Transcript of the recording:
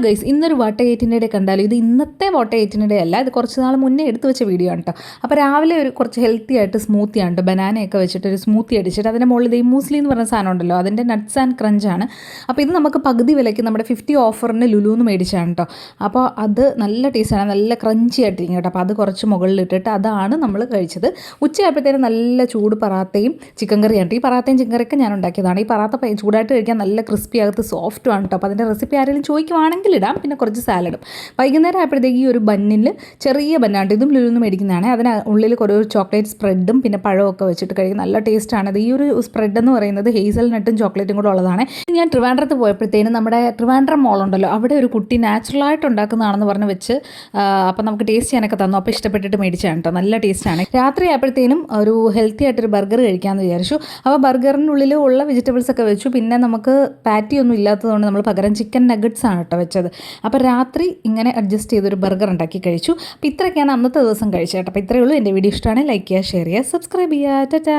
Guys, ഇന്നൊരു water എയ്റ്റിൻ്റെ day കണ്ടാലും ഇത് ഇന്നത്തെ വാട്ടർ എയ്റ്റിൻ്റെ ഡേ അല്ല, ഇത് കുറച്ച് നാൾ മുന്നേ എടുത്ത് വെച്ച വീഡിയോ ആണ് കേട്ടോ. അപ്പോൾ രാവിലെ ഒരു കുറച്ച് ഹെൽത്തി ആയിട്ട് സ്മൂത്തി ആണ് കേട്ടോ, ബനാനയൊക്കെ വെച്ചിട്ട് ഒരു സ്മൂത്തി അടിച്ചിട്ട് അതിൻ്റെ മുകളിൽ ഈ മൂസ്ലി എന്ന് പറഞ്ഞ സാധനം ഉണ്ടല്ലോ, അതിൻ്റെ നട്ട്സ് ആൻഡ് ക്രഞ്ചാണ്. അപ്പോൾ ഇത് നമുക്ക് പകുതി വിലയ്ക്ക് നമ്മുടെ 50 ഓഫറിന് ലുലുന്ന് മേടിച്ചാണ് കേട്ടോ. അപ്പോൾ അത് നല്ല ടേസ്റ്റാണ്, നല്ല ക്രഞ്ചി ആയിട്ടിരിക്കും കേട്ടോ. അപ്പോൾ അത് കുറച്ച് മുകളിലിട്ടിട്ട് അതാണ് നമ്മൾ കഴിച്ചത്. ഉച്ചയായപ്പോഴത്തേനും നല്ല ചൂട് പറാത്തയും ചിക്കൻ കറിയാണ്. ഈ പറാത്തയും ചിക്കൻ കറിയൊക്കെ ഞാൻ ഉണ്ടാക്കിയതാണ്. ഈ പറാത്ത ചൂടായിട്ട് കഴിക്കാൻ നല്ല ക്രിസ്പി അകത്ത് സോഫ്റ്റും ആണ് കേട്ടോ. അപ്പോൾ അതിൻ്റെ റെസിപ്പി ആരെങ്കിലും ചോദിക്കുവാണെങ്കിൽ ഇടാം. പിന്നെ കുറച്ച് സാലഡും. വൈകുന്നേരം ആയപ്പോഴത്തേക്ക് ഈ ഒരു ബന്നിൽ ചെറിയ ബന്നാണ്ട്, ഇതും ലുലുന്ന് മേടിക്കുന്നതാണ്. അതിന് ഉള്ളിൽ കുറേ ചോക്ലേറ്റ് സ്പ്രെഡും പിന്നെ പഴമൊക്കെ വെച്ചിട്ട് കഴിക്കും, നല്ല ടേസ്റ്റാണ്. ഈ ഒരു സ്പ്രെഡ് എന്ന് പറയുന്നത് ഹേസൽ നട്ടും ചോക്ലേറ്റും കൂടെ ഉള്ളതാണ്. ഞാൻ ട്രിവാൻഡ്രത്ത് പോയപ്പോഴത്തേനും നമ്മുടെ ട്രിവാൻഡ്രം മോളുണ്ടല്ലോ, അവിടെ ഒരു കുട്ടി നാച്ചുറലായിട്ട് ഉണ്ടാക്കുന്നതാണെന്ന് പറഞ്ഞ് വെച്ച് അപ്പോൾ നമുക്ക് ടേസ്റ്റ് ചെയ്യാനൊക്കെ തന്നു. അപ്പോൾ ഇഷ്ടപ്പെട്ടിട്ട് മേടിച്ചാണ് കേട്ടോ, നല്ല ടേസ്റ്റാണ്. രാത്രി ആയപ്പോഴത്തേനും ഒരു ഹെൽത്തി ആയിട്ടൊരു ബർഗർ കഴിക്കാമെന്ന് വിചാരിച്ചു. അപ്പോൾ ബർഗറിനുള്ളിൽ ഉള്ള വെജിറ്റബിൾസ് ഒക്കെ വെച്ചു. പിന്നെ നമുക്ക് പാറ്റി ഒന്നും ഇല്ലാത്തതുകൊണ്ട് നമ്മൾ പകരം ചിക്കൻ നഗറ്റ്സ് ആണ് കേട്ടോ വെച്ചത്. അപ്പോൾ രാത്രി ഇങ്ങനെ അഡ്ജസ്റ്റ് ചെയ്തൊരു ബർഗർ ഉണ്ടാക്കി കഴിച്ചു. അപ്പോൾ ഇത്രയൊക്കെയാണ് അന്നത്തെ ദിവസം കഴിച്ചത് കേട്ടോ. അപ്പോൾ ഇത്രയേ ഉള്ളൂ. എൻ്റെ വീഡിയോ ഇഷ്ടമാണെങ്കിൽ ലൈക്ക് ചെയ്യുക, ഷെയർ ചെയ്യുക, സബ്സ്ക്രൈബ് ചെയ്യുക. ടാറ്റാ.